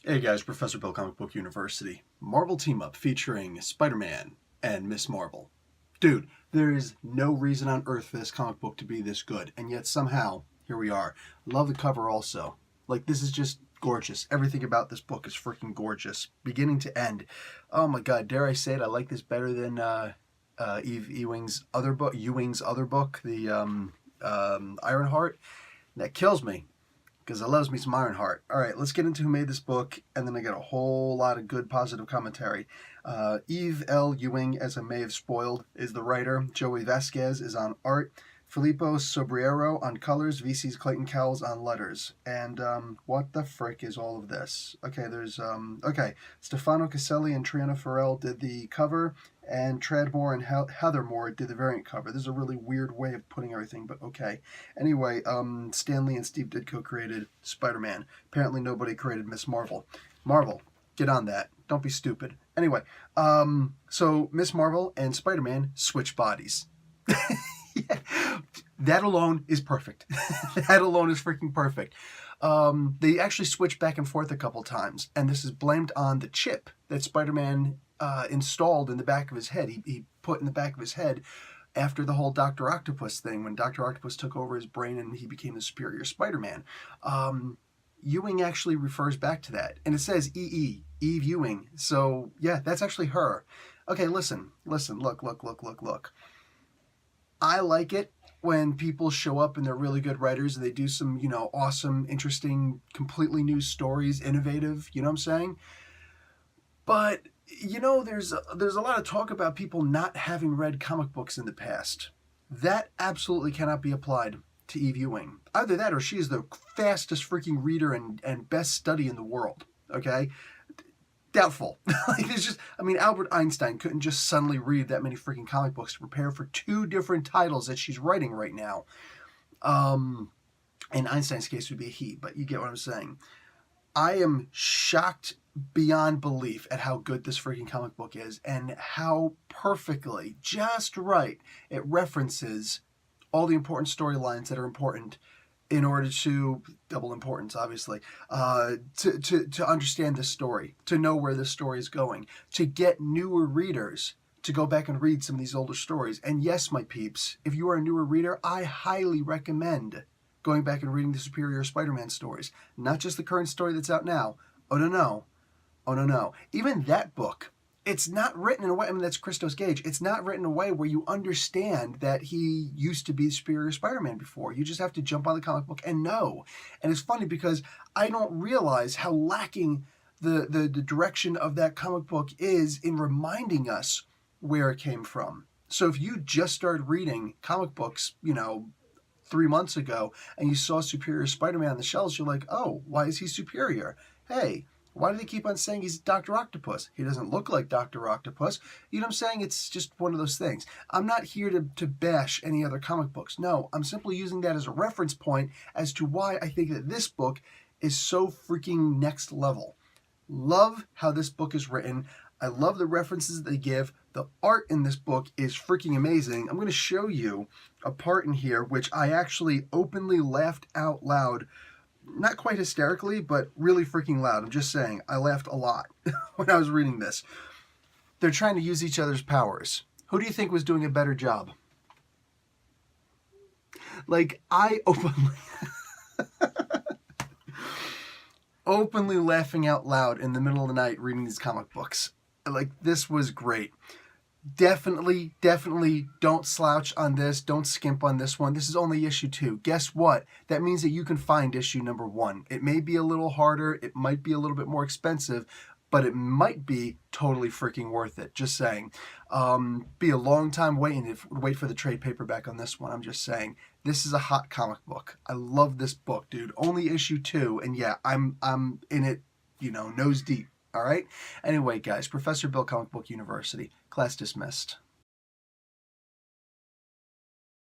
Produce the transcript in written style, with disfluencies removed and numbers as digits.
Hey guys, Professor Bill, Comic Book University. Marvel team up featuring Spider-Man and Miss Marvel. Dude, there is no reason on earth for this comic book to be this good, and yet somehow, here we are. Love the cover also. Like, this is just gorgeous. Everything about this book is freaking gorgeous, beginning to end. Oh my god, dare I say it, I like this better than Ewing's other book, the Ironheart. That kills me because I loves me some Ironheart. All right, let's get into who made this book, and then I get a whole lot of good positive commentary. Eve L. Ewing, as I may have spoiled, is the writer. Joey Vasquez is on art. Filippo Sobriero on colors. VC's Clayton Cowles on letters. And what the frick is all of this? Okay, Stefano Caselli and Triana Farrell did the cover, and Tradmore and Heather Moore did the variant cover. This is a really weird way of putting everything, but okay. Anyway, Stan Lee and Steve Ditko created Spider-Man. Apparently nobody created Miss Marvel. Marvel, get on that. Don't be stupid. Anyway, so Miss Marvel and Spider-Man switch bodies. Yeah. That alone is perfect. That alone is freaking perfect. They actually switch back and forth a couple times, and this is blamed on the chip that Spider-Man installed in the back of his head. He put in the back of his head after the whole Dr. Octopus thing, when Dr. Octopus took over his brain and he became the superior Spider-Man. Ewing actually refers back to that, and it says Eve Ewing. So yeah, that's actually her. Okay, listen, look. I like it when people show up and they're really good writers and they do some, awesome, interesting, completely new stories, innovative, you know what I'm saying? But, there's a lot of talk about people not having read comic books in the past. That absolutely cannot be applied to Eve Ewing. Either that or she is the fastest freaking reader and best study in the world, okay? Doubtful. Albert Einstein couldn't just suddenly read that many freaking comic books to prepare for two different titles that she's writing right now. In Einstein's case, would be a he, but you get what I'm saying. I am shocked beyond belief at how good this freaking comic book is and how perfectly, just right, it references all the important storylines that are important in order to, double importance obviously, to understand this story, to know where this story is going, to get newer readers to go back and read some of these older stories. And yes, my peeps, if you are a newer reader, I highly recommend going back and reading the Superior Spider-Man stories. Not just the current story that's out now. Oh no. Even that book, it's not written in a way, that's Christos Gage, it's not written in a way where you understand that he used to be Superior Spider-Man before. You just have to jump on the comic book and know. And it's funny because I don't realize how lacking the direction of that comic book is in reminding us where it came from. So if you just started reading comic books, 3 months ago, and you saw Superior Spider-Man on the shelves, you're like, oh, why is he superior? Hey, why do they keep on saying he's Dr. Octopus? He doesn't look like Dr. Octopus. You know what I'm saying? It's just one of those things. I'm not here to bash any other comic books. No, I'm simply using that as a reference point as to why I think that this book is so freaking next level. Love how this book is written. I love the references that they give. The art in this book is freaking amazing. I'm going to show you a part in here which I actually openly laughed out loud. Not quite hysterically, but really freaking loud. I'm just saying, I laughed a lot when I was reading this. They're trying to use each other's powers. Who do you think was doing a better job? I openly laughing out loud in the middle of the night reading these comic books. This was great. Definitely don't slouch on this. Don't skimp on this one. This is only issue 2. Guess what? That means that you can find issue number 1. It may be a little harder. It might be a little bit more expensive, but it might be totally freaking worth it. Just saying. Be a long time waiting wait for the trade paperback on this one. I'm just saying. This is a hot comic book. I love this book, dude. Only issue 2, and yeah, I'm in it, nose deep. All right? Anyway, guys, Professor Bill, Comic Book University. Class dismissed.